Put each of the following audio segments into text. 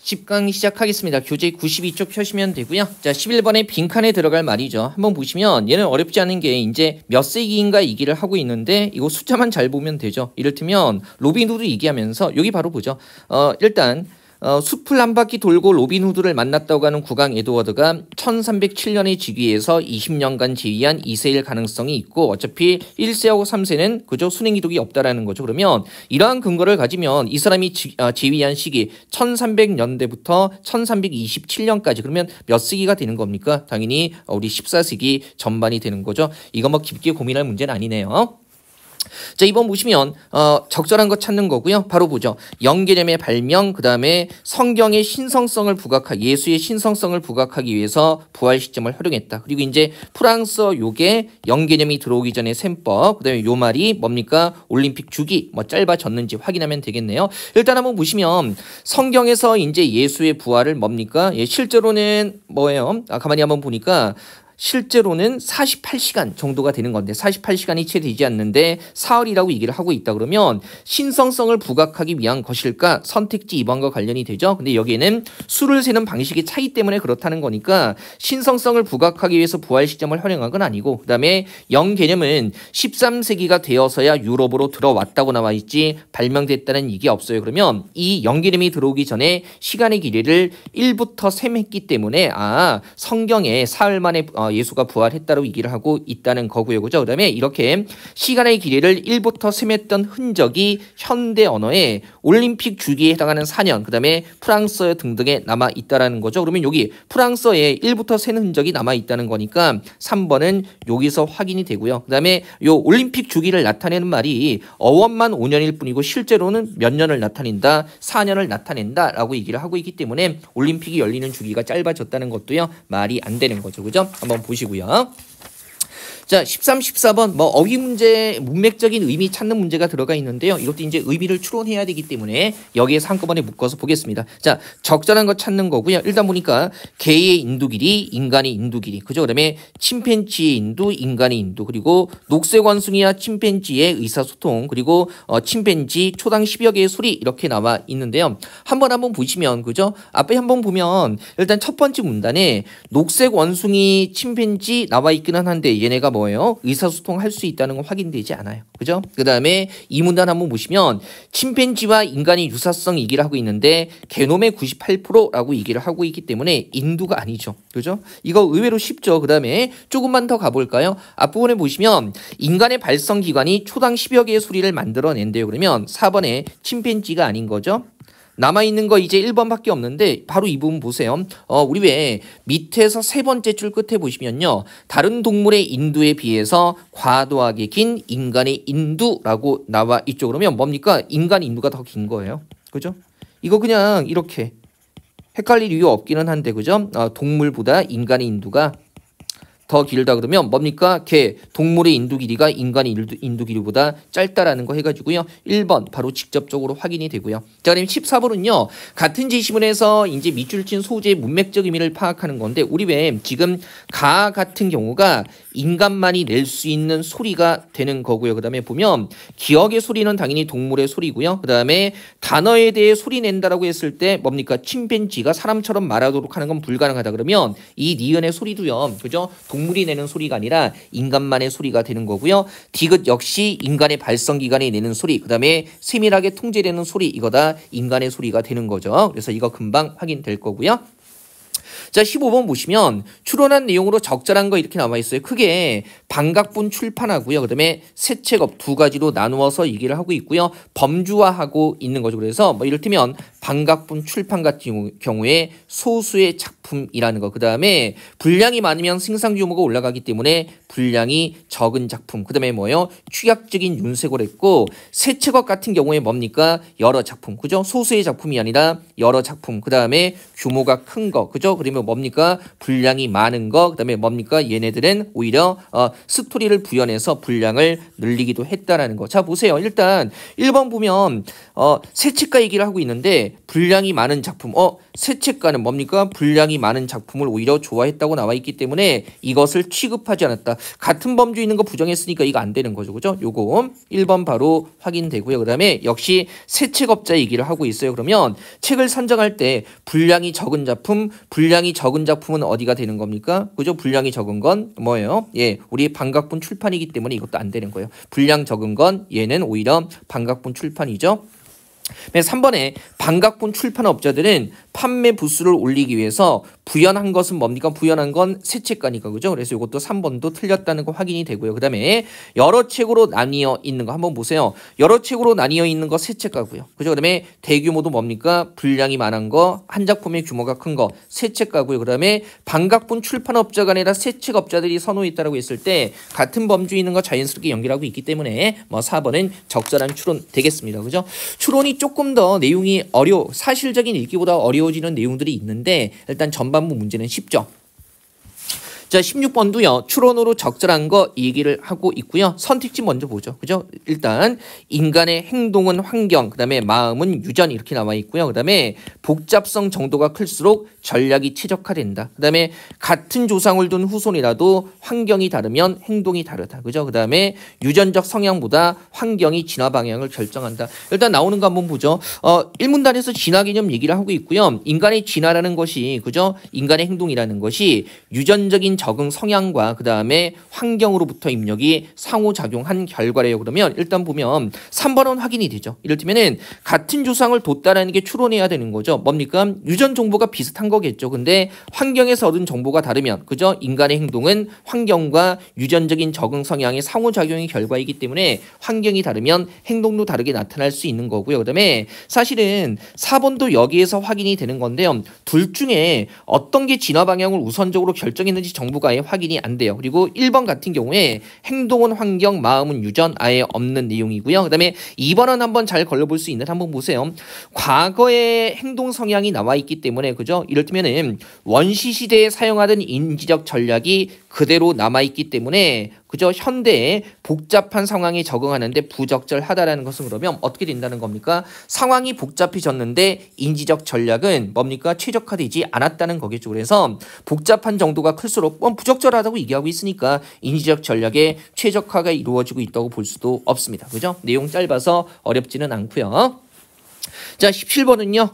10강 시작하겠습니다. 교재 92쪽 펴시면 되고요. 자, 11번에 빈칸에 들어갈 말이죠. 한번 보시면 얘는 어렵지 않은 게 이제 몇 세기인가 얘기를 하고 있는데 이거 숫자만 잘 보면 되죠. 이를테면 로빈후드 얘기하면서 여기 바로 보죠. 일단 숲을 한 바퀴 돌고 로빈후드를 만났다고 하는 국왕 에드워드가 1307년에 즉위해서 20년간 재위한 2세일 가능성이 있고 어차피 1세하고 3세는 그저 순행이동이 없다라는 거죠. 그러면 이러한 근거를 가지면 이 사람이 재위한 시기 1300년대부터 1327년까지 그러면 몇 세기가 되는 겁니까? 당연히 우리 14세기 전반이 되는 거죠. 이거 뭐 깊게 고민할 문제는 아니네요. 자, 이번 보시면 적절한 거 찾는 거고요. 바로 보죠. 영개념의 발명, 그 다음에 성경의 신성성을 부각하기, 예수의 신성성을 부각하기 위해서 부활 시점을 활용했다. 그리고 이제 프랑스어 요게 영개념이 들어오기 전에 셈법, 그 다음에 요 말이 뭡니까? 올림픽 주기, 뭐 짧아졌는지 확인하면 되겠네요. 일단 한번 보시면 성경에서 이제 예수의 부활을 뭡니까? 예, 실제로는 뭐예요? 가만히 한번 보니까 실제로는 48시간 정도가 되는 건데 48시간이 채 되지 않는데 사흘이라고 얘기를 하고 있다 그러면 신성성을 부각하기 위한 것일까? 선택지 2번과 관련이 되죠. 근데 여기에는 수를 세는 방식의 차이 때문에 그렇다는 거니까 신성성을 부각하기 위해서 부활 시점을 활용한 건 아니고 그 다음에 영개념은 13세기가 되어서야 유럽으로 들어왔다고 나와 있지 발명됐다는 얘기 없어요. 그러면 이 영개념이 들어오기 전에 시간의 길이를 1부터 셈했기 때문에 성경에 사흘 만에 예수가 부활했다고 얘기를 하고 있다는 거고요. 그죠? 그다음에 이렇게 시간의 길이를 1부터 셈했던 흔적이 현대 언어에 올림픽 주기에 해당하는 4년, 그다음에 프랑스어 등등에 남아 있다라는 거죠. 그러면 여기 프랑스어에 1부터 세는 흔적이 남아 있다는 거니까 3번은 여기서 확인이 되고요. 그다음에 요 올림픽 주기를 나타내는 말이 어원만 5년일 뿐이고 실제로는 몇 년을 나타낸다? 4년을 나타낸다라고 얘기를 하고 있기 때문에 올림픽이 열리는 주기가 짧아졌다는 것도요. 말이 안 되는 거죠. 그죠? 한번 보시고요. 자, 13, 14번 뭐 어휘 문제, 문맥적인 의미 찾는 문제가 들어가 있는데요. 이것도 이제 의미를 추론해야 되기 때문에 여기에서 한꺼번에 묶어서 보겠습니다. 자, 적절한 거 찾는 거고요. 일단 보니까 개의 인두 길이, 인간의 인두 길이. 그죠? 그다음에 침팬지의 인두, 인간의 인두. 그리고 녹색 원숭이와 침팬지의 의사소통. 그리고 침팬지 초당 10여 개의 소리 이렇게 나와 있는데요. 한번 보시면 그죠? 앞에 한번 보면 일단 첫 번째 문단에 녹색 원숭이, 침팬지 나와 있기는 한데 얘네가 뭐예요? 의사소통할 수 있다는 건 확인되지 않아요. 그죠? 그 다음에 이 문단 한번 보시면 침팬지와 인간의 유사성 얘기를 하고 있는데 게놈의 98%라고 얘기를 하고 있기 때문에 인두가 아니죠. 그죠? 이거 의외로 쉽죠. 그 다음에 조금만 더 가볼까요? 앞부분에 보시면 인간의 발성기관이 초당 10여 개의 소리를 만들어낸대요. 그러면 4번에 침팬지가 아닌 거죠. 남아있는 거 이제 1번밖에 없는데 바로 이 부분 보세요. 우리 왜 밑에서 세 번째 줄 끝에 보시면요. 다른 동물의 인두에 비해서 과도하게 긴 인간의 인두라고 나와 있죠. 그러면 뭡니까? 인간 인두가 더 긴 거예요. 그죠? 이거 그냥 이렇게 헷갈릴 이유 없기는 한데 그죠? 동물보다 인간의 인두가 더 길다 그러면 뭡니까? 개, 동물의 인두 길이가 인간의 인두 길이보다 짧다라는 거 해가지고요. 1번 바로 직접적으로 확인이 되고요. 자, 그럼 14번은요. 같은 제시문에서 이제 밑줄 친 소재의 문맥적 의미를 파악하는 건데 우리 왜 지금 가 같은 경우가 인간만이 낼 수 있는 소리가 되는 거고요. 그 다음에 보면 기억의 소리는 당연히 동물의 소리고요. 그 다음에 단어에 대해 소리 낸다라고 했을 때 뭡니까? 침팬지가 사람처럼 말하도록 하는 건 불가능하다 그러면 이 니은의 소리도요. 그죠? 동물이 내는 소리가 아니라 인간만의 소리가 되는 거고요. 디귿 역시 인간의 발성기관이 내는 소리, 그 다음에 세밀하게 통제되는 소리, 이거다 인간의 소리가 되는 거죠. 그래서 이거 금방 확인될 거고요. 자, 15번 보시면 추론한 내용으로 적절한 거 이렇게 나와 있어요. 크게 반각분 출판하고요. 그다음에 세책업 두 가지로 나누어서 얘기를 하고 있고요. 범주화하고 있는 거죠. 그래서 뭐 이를테면 반각분 출판 같은 경우에 소수의 작품이라는 거. 그다음에 분량이 많으면 생산 규모가 올라가기 때문에 분량이 적은 작품. 그다음에 뭐예요? 취약적인 윤색을 했고 세책업 같은 경우에 뭡니까? 여러 작품. 그죠? 소수의 작품이 아니라 여러 작품. 그다음에 규모가 큰 거. 그죠? 그러면 뭡니까? 분량이 많은 거. 그다음에 뭡니까? 얘네들은 오히려 스토리를 부연해서 분량을 늘리기도 했다라는 거. 자, 보세요. 일단 1번 보면 세책가 얘기를 하고 있는데 다음에 분량이 많은 작품. 세책가는 뭡니까? 분량이 많은 작품을 오히려 좋아했다고 나와 있기 때문에 이것을 취급하지 않았다. 같은 범주 있는 거 부정했으니까 이거 안 되는 거죠. 그죠? 요거 1번 바로 확인되고요. 그 다음에 역시 세책업자 얘기를 하고 있어요. 그러면 책을 선정할 때 분량이 적은 작품은 어디가 되는 겁니까? 그죠? 분량이 적은 건 뭐예요? 예, 우리 반각본 출판이기 때문에 이것도 안 되는 거예요. 분량 적은 건 얘는 오히려 반각본 출판이죠. 3번에 반각본 출판업자들은 판매 부수를 올리기 위해서 부연한 것은 뭡니까? 부연한 건 세책가니까 그죠? 그래서 이것도 3번도 틀렸다는 거 확인이 되고요. 그 다음에 여러 책으로 나뉘어 있는 거 한번 보세요. 여러 책으로 나뉘어 있는 거 세책가고요. 그죠? 그 다음에 대규모도 뭡니까? 분량이 많은 거, 한 작품의 규모가 큰 거 세책가고요. 그 다음에 반각본 출판업자가 아니라 세책업자들이 선호했다라고 했을 때 같은 범주에 있는 거 자연스럽게 연결하고 있기 때문에 4번은 적절한 추론 되겠습니다. 그죠? 추론이 조금 더 내용이 사실적인 읽기보다 어려워지는 내용들이 있는데 일단 전반부 문제는 쉽죠. 자, 16번도요. 추론으로 적절한 거 얘기를 하고 있고요. 선택지 먼저 보죠. 그죠? 일단 인간의 행동은 환경, 그다음에 마음은 유전 이렇게 나와 있고요. 그다음에 복잡성 정도가 클수록 전략이 최적화된다. 그다음에 같은 조상을 둔 후손이라도 환경이 다르면 행동이 다르다. 그죠? 그다음에 유전적 성향보다 환경이 진화 방향을 결정한다. 일단 나오는 거 한번 보죠. 1문단에서 진화 개념 얘기를 하고 있고요. 인간의 진화라는 것이 그죠? 인간의 행동이라는 것이 유전적인 적응 성향과 그 다음에 환경으로부터 입력이 상호작용한 결과래요. 그러면 일단 보면 3번은 확인이 되죠. 이를테면은 같은 조상을 뒀다라는 게 추론해야 되는 거죠. 뭡니까? 유전 정보가 비슷한 거겠죠. 근데 환경에서 얻은 정보가 다르면 그죠? 인간의 행동은 환경과 유전적인 적응 성향의 상호작용의 결과이기 때문에 환경이 다르면 행동도 다르게 나타날 수 있는 거고요. 그 다음에 사실은 4번도 여기에서 확인이 되는 건데요. 둘 중에 어떤 게 진화 방향을 우선적으로 결정했는지 정보가 아예 확인이 안 돼요. 그리고 1번 같은 경우에 행동은 환경, 마음은 유전 아예 없는 내용이고요. 그 다음에 2번은 한번 잘 걸러볼 수 있는 한번 보세요. 과거의 행동 성향이 나와 있기 때문에 그죠? 이를테면은 원시 시대에 사용하던 인지적 전략이 그대로 남아 있기 때문에 그죠? 현대의 복잡한 상황에 적응하는데 부적절하다라는 것은 그러면 어떻게 된다는 겁니까? 상황이 복잡해졌는데 인지적 전략은 뭡니까? 최적화되지 않았다는 거겠죠. 그래서 복잡한 정도가 클수록 부적절하다고 얘기하고 있으니까 인지적 전략의 최적화가 이루어지고 있다고 볼 수도 없습니다. 그죠? 내용 짧아서 어렵지는 않고요. 자, 17번은요.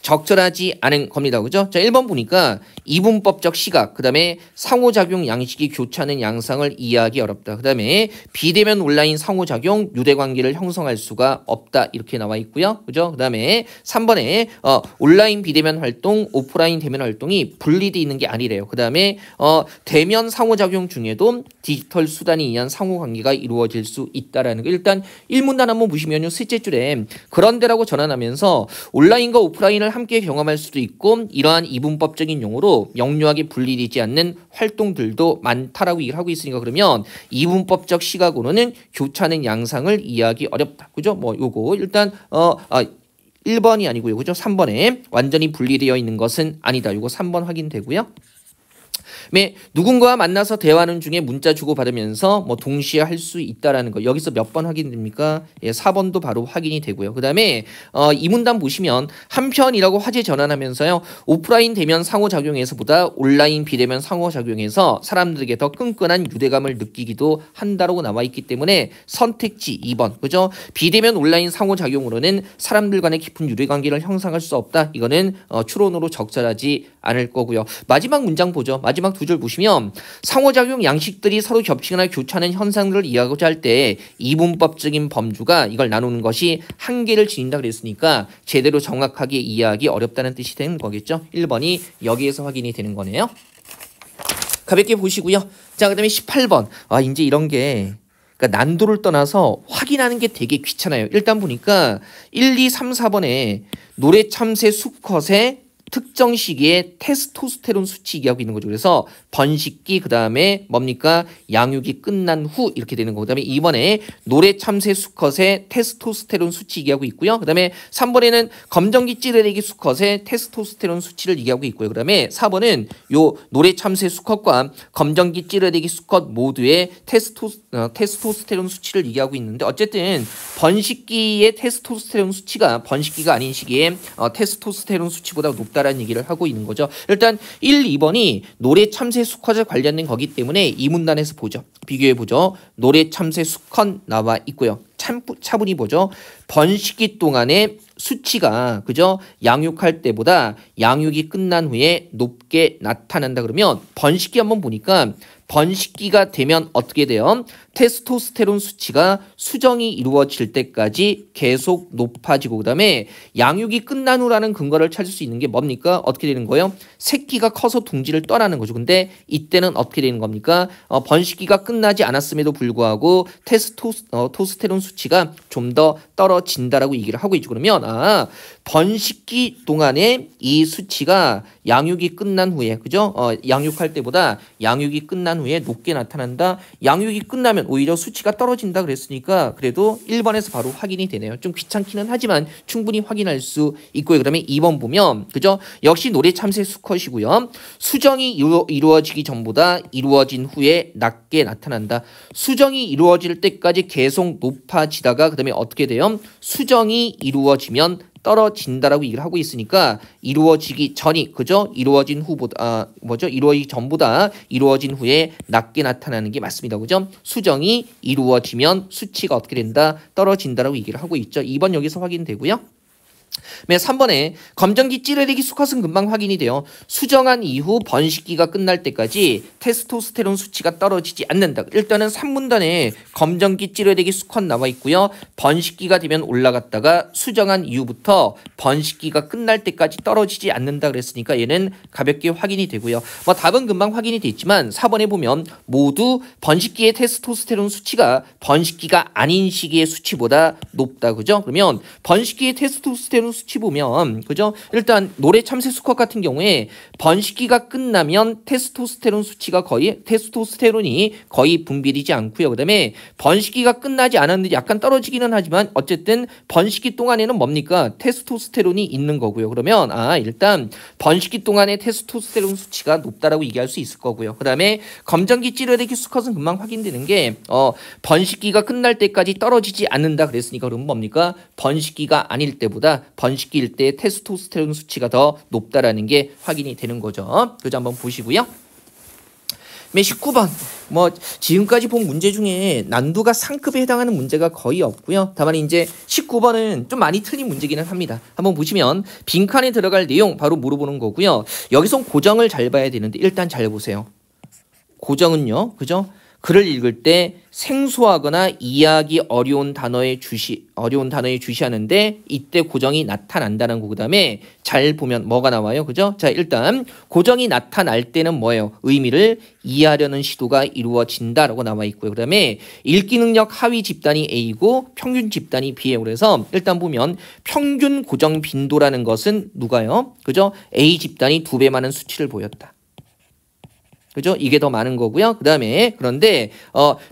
적절하지 않은 겁니다. 그죠? 자, 1번 보니까 이분법적 시각, 그 다음에 상호작용 양식이 교차하는 양상을 이해하기 어렵다. 그 다음에 비대면 온라인 상호작용, 유대관계를 형성할 수가 없다. 이렇게 나와 있고요. 그죠? 그 다음에 3번에 온라인 비대면 활동, 오프라인 대면 활동이 분리되어 있는 게 아니래요. 그 다음에 대면 상호작용 중에도 디지털 수단에 의한 상호관계가 이루어질 수 있다라는 거. 일단 1문단 한번 보시면요. 셋째 줄에 그런데라고 전환하면서 온라인과 오프라인을 함께 경험할 수도 있고 이러한 이분법적인 용어로 명료하게 분리되지 않는 활동들도 많다라고 얘기를 하고 있으니까 그러면 이분법적 시각으로는 교차하는 양상을 이해하기 어렵다. 그죠? 요거 일단 1번이 아니고요. 그죠? 3번에 완전히 분리되어 있는 것은 아니다. 요거 3번 확인되고요. 누군가와 만나서 대화하는 중에 문자 주고받으면서 동시에 할 수 있다라는 거. 여기서 몇 번 확인됩니까? 예, 4번도 바로 확인이 되고요. 그 다음에 이 문단 보시면 한편이라고 화제 전환하면서요. 오프라인 대면 상호작용에서보다 온라인 비대면 상호작용에서 사람들에게 더 끈끈한 유대감을 느끼기도 한다라고 나와 있기 때문에 선택지 2번. 그죠? 비대면 온라인 상호작용으로는 사람들 간의 깊은 유대관계를 형성할 수 없다. 이거는 추론으로 적절하지 않을 거고요. 마지막 문장 보죠. 마지막 두 줄 보시면 상호작용 양식들이 서로 겹치거나 교차하는 현상들을 이해하고자 할 때 이분법적인 범주가 이걸 나누는 것이 한계를 지닌다 그랬으니까 제대로 정확하게 이해하기 어렵다는 뜻이 되는 거겠죠. 1번이 여기에서 확인이 되는 거네요. 가볍게 보시고요. 자, 그 다음에 18번. 이제 이런 게 그러니까 난도를 떠나서 확인하는 게 되게 귀찮아요. 일단 보니까 1, 2, 3, 4번에 노래 참새 수컷의 특정 시기에 테스토스테론 수치 얘기하고 있는 거죠. 그래서 번식기 그다음에 뭡니까? 양육이 끝난 후 이렇게 되는 거고 그다음에 2번에 노래 참새 수컷의 테스토스테론 수치 얘기하고 있고요. 그다음에 3번에는 검정기 찌르레기 수컷의 테스토스테론 수치를 얘기하고 있고요. 그다음에 4번은 요 노래 참새 수컷과 검정기 찌르레기 수컷 모두의 테스토스테론 수치를 얘기하고 있는데 어쨌든 번식기의 테스토스테론 수치가 번식기가 아닌 시기에 테스토스테론 수치보다 높다라는 얘기를 하고 있는 거죠. 일단 1, 2번이 노래 참새 수컷에 관련된 거기 때문에 이 문단에서 보죠. 비교해 보죠. 노래 참새 수컷 나와 있고요. 차분히 보죠. 번식기 동안의 수치가 그죠? 양육할 때보다 양육이 끝난 후에 높게 나타난다 그러면 번식기 한번 보니까 번식기가 되면 어떻게 돼요? 테스토스테론 수치가 수정이 이루어질 때까지 계속 높아지고 그다음에 양육이 끝난 후라는 근거를 찾을 수 있는 게 뭡니까? 어떻게 되는 거예요? 새끼가 커서 둥지를 떠나는 거죠. 근데 이때는 어떻게 되는 겁니까? 번식기가 끝나지 않았음에도 불구하고 테스토스테론 수치가 좀 더 떨어진다라고 얘기를 하고 있죠. 그러면 번식기 동안에 이 수치가 양육이 끝난 후에 그죠? 양육할 때보다 양육이 끝난 후에 높게 나타난다. 양육이 끝나면 오히려 수치가 떨어진다 그랬으니까 그래도 1번에서 바로 확인이 되네요. 좀 귀찮기는 하지만 충분히 확인할 수 있고요. 그러면 2번 보면 그죠? 역시 노래 참새 수컷이고요. 수정이 이루어지기 전보다 이루어진 후에 낮게 나타난다. 수정이 이루어질 때까지 계속 높아지다가 그다음에 어떻게 돼요? 수정이 이루어지면 떨어진다라고 얘기를 하고 있으니까 이루어지기 전이 그죠? 이루어진 후보다 이루어지기 전보다 이루어진 후에 낮게 나타나는 게 맞습니다. 그죠? 수정이 이루어지면 수치가 어떻게 된다? 떨어진다라고 얘기를 하고 있죠. 2번 여기서 확인되고요. 3번에 검정기 찌르레기 수컷은 금방 확인이 돼요. 수정한 이후 번식기가 끝날 때까지 테스토스테론 수치가 떨어지지 않는다. 일단은 3문단에 검정기 찌르레기 수컷 나와 있고요. 번식기가 되면 올라갔다가 수정한 이후부터 번식기가 끝날 때까지 떨어지지 않는다 그랬으니까 얘는 가볍게 확인이 되고요. 답은 금방 확인이 됐지만 4번에 보면 모두 번식기의 테스토스테론 수치가 번식기가 아닌 시기의 수치보다 높다. 그죠? 그러면 번식기의 테스토스테론 수치 보면 그죠? 일단 노래 참새 수컷 같은 경우에 번식기가 끝나면 테스토스테론이 거의 분비되지 않고요. 그다음에 번식기가 끝나지 않았는데 약간 떨어지기는 하지만 어쨌든 번식기 동안에는 뭡니까? 테스토스테론이 있는 거고요. 그러면 일단 번식기 동안에 테스토스테론 수치가 높다라고 얘기할 수 있을 거고요. 그다음에 검정기 찌르레기 수컷은 금방 확인되는 게 번식기가 끝날 때까지 떨어지지 않는다 그랬으니까 그러면 뭡니까? 번식기가 아닐 때보다 번식기일 때 테스토스테론 수치가 더 높다라는 게 확인이 되는 거죠. 그래서 한번 보시고요. 19번 지금까지 본 문제 중에 난도가 상급에 해당하는 문제가 거의 없고요. 다만 이제 19번은 좀 많이 틀린 문제기는 합니다. 한번 보시면 빈칸에 들어갈 내용 바로 물어보는 거고요. 여기서 고정을 잘 봐야 되는데 일단 잘 보세요. 고정은요. 그죠? 글을 읽을 때 생소하거나 이해하기 어려운 단어에 주시하는데 이때 고정이 나타난다는 거. 그다음에 잘 보면 뭐가 나와요? 그죠? 자, 일단 고정이 나타날 때는 뭐예요? 의미를 이해하려는 시도가 이루어진다라고 나와 있고요. 그다음에 읽기 능력 하위 집단이 A고 평균 집단이 B예요. 그래서 일단 보면 평균 고정 빈도라는 것은 누가요? 그죠? A 집단이 2배 많은 수치를 보였다. 그죠? 이게 더 많은 거고요. 그다음에 그런데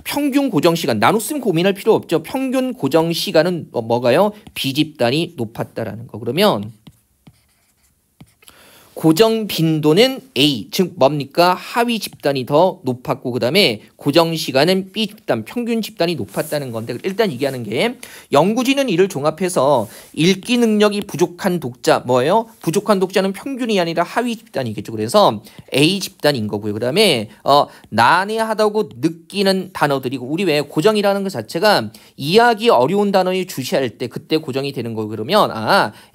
평균 고정 시간 나눗셈 고민할 필요 없죠. 평균 고정 시간은 뭐가요? B 집단이 높았다라는 거. 그러면 고정 빈도는 A, 즉 뭡니까? 하위 집단이 더 높았고 그다음에 고정 시간은 B 집단, 평균 집단이 높았다는 건데 일단 얘기하는 게 연구진은 이를 종합해서 읽기 능력이 부족한 독자 뭐예요? 부족한 독자는 평균이 아니라 하위 집단이겠죠. 그래서 A 집단인 거고요. 그다음에 난해하다고 느끼는 단어들이고 우리 왜 고정이라는 것 자체가 이해하기 어려운 단어에 주시할 때 그때 고정이 되는 거고 그러면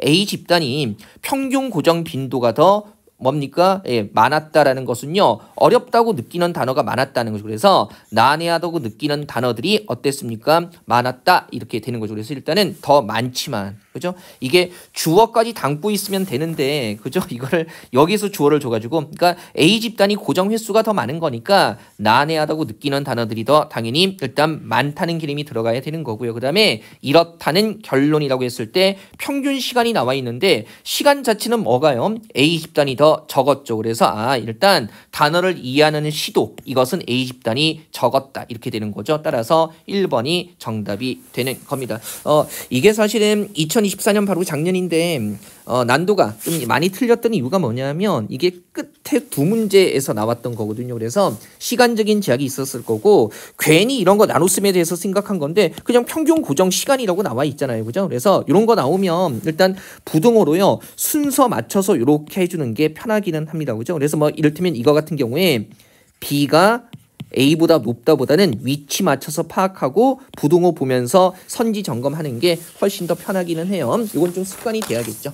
A 집단이 평균 고정 빈도가 더 뭡니까? 많았다라는 것은요. 어렵다고 느끼는 단어가 많았다는 거죠. 그래서 난해하다고 느끼는 단어들이 어땠습니까? 많았다 이렇게 되는 거죠. 그래서 일단은 더 많지만 그죠? 이게 주어까지 담고 있으면 되는데, 그죠? 이거를 여기서 주어를 줘가지고, 그러니까 A 집단이 고정 횟수가 더 많은 거니까 난해하다고 느끼는 단어들이 더 당연히 일단 많다는 개념이 들어가야 되는 거고요. 그 다음에 이렇다는 결론이라고 했을 때 평균 시간이 나와 있는데 시간 자체는 뭐가요? A 집단이 더 적었죠. 그래서 일단 단어를 이해하는 시도, 이것은 A 집단이 적었다 이렇게 되는 거죠. 따라서 1번이 정답이 되는 겁니다. 이게 사실은 2024년 바로 작년인데 난도가 좀 많이 틀렸던 이유가 뭐냐면 이게 끝에 두 문제에서 나왔던 거거든요. 그래서 시간적인 제약이 있었을 거고 괜히 이런 거 나눗셈에 대해서 생각한 건데 그냥 평균 고정 시간이라고 나와 있잖아요. 그죠? 그래서 이런 거 나오면 일단 부등호로요. 순서 맞춰서 이렇게 해주는 게 편하기는 합니다. 그죠? 그래서 뭐 이를테면 이거 같은 경우에 B가 A보다 높다보다는 위치 맞춰서 파악하고 부등호 보면서 선지 점검하는 게 훨씬 더 편하기는 해요. 이건 좀 습관이 돼야겠죠.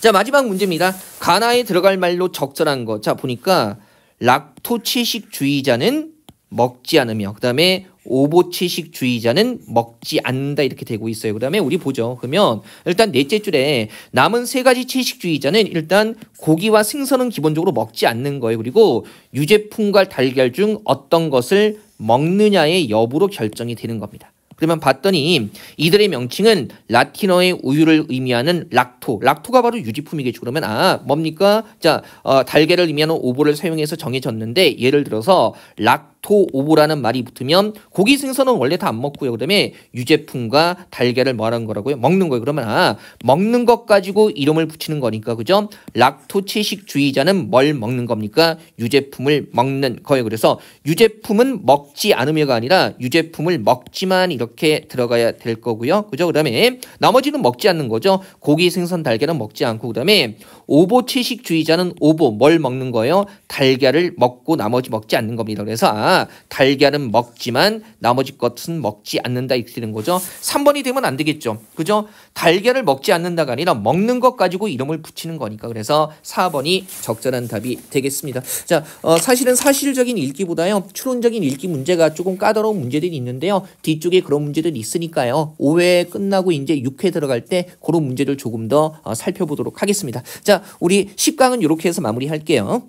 자, 마지막 문제입니다. 가나에 들어갈 말로 적절한 거. 자, 보니까 락토채식주의자는 먹지 않으며 그 다음에 오보채식주의자는 먹지 않는다 이렇게 되고 있어요. 그 다음에 우리 보죠. 그러면 일단 넷째 줄에 남은 세 가지 채식주의자는 일단 고기와 생선은 기본적으로 먹지 않는 거예요. 그리고 유제품과 달걀 중 어떤 것을 먹느냐의 여부로 결정이 되는 겁니다. 그러면 봤더니 이들의 명칭은 라틴어의 우유를 의미하는 락토가 바로 유제품이겠죠. 그러면 뭡니까? 자, 달걀을 의미하는 오보를 사용해서 정해졌는데 예를 들어서 락토오보라는 말이 붙으면 고기 생선은 원래 다 안 먹고요. 그다음에 유제품과 달걀을 뭐하는 거라고요? 먹는 거예요. 그러면 먹는 것 가지고 이름을 붙이는 거니까 그죠? 락토채식주의자는 뭘 먹는 겁니까? 유제품을 먹는 거예요. 그래서 유제품은 먹지 않으며가 아니라 유제품을 먹지만 이렇게 들어가야 될 거고요. 그죠? 그다음에 나머지는 먹지 않는 거죠. 고기, 생선, 달걀은 먹지 않고 그다음에 오보채식주의자는 오보 뭘 먹는 거예요? 달걀을 먹고 나머지 먹지 않는 겁니다. 그래서 달걀은 먹지만 나머지 것은 먹지 않는다 이렇게 되는 거죠. 3번이 되면 안 되겠죠. 그죠? 달걀을 먹지 않는다가 아니라 먹는 것 가지고 이름을 붙이는 거니까 그래서 4번이 적절한 답이 되겠습니다. 자, 사실은 사실적인 읽기보다요. 추론적인 읽기 문제가 조금 까다로운 문제들이 있는데요. 뒤쪽에 그런 문제들이 있으니까요. 5회 끝나고 이제 6회 들어갈 때 그런 문제들 조금 더 살펴보도록 하겠습니다. 자, 우리 10강은 이렇게 해서 마무리할게요.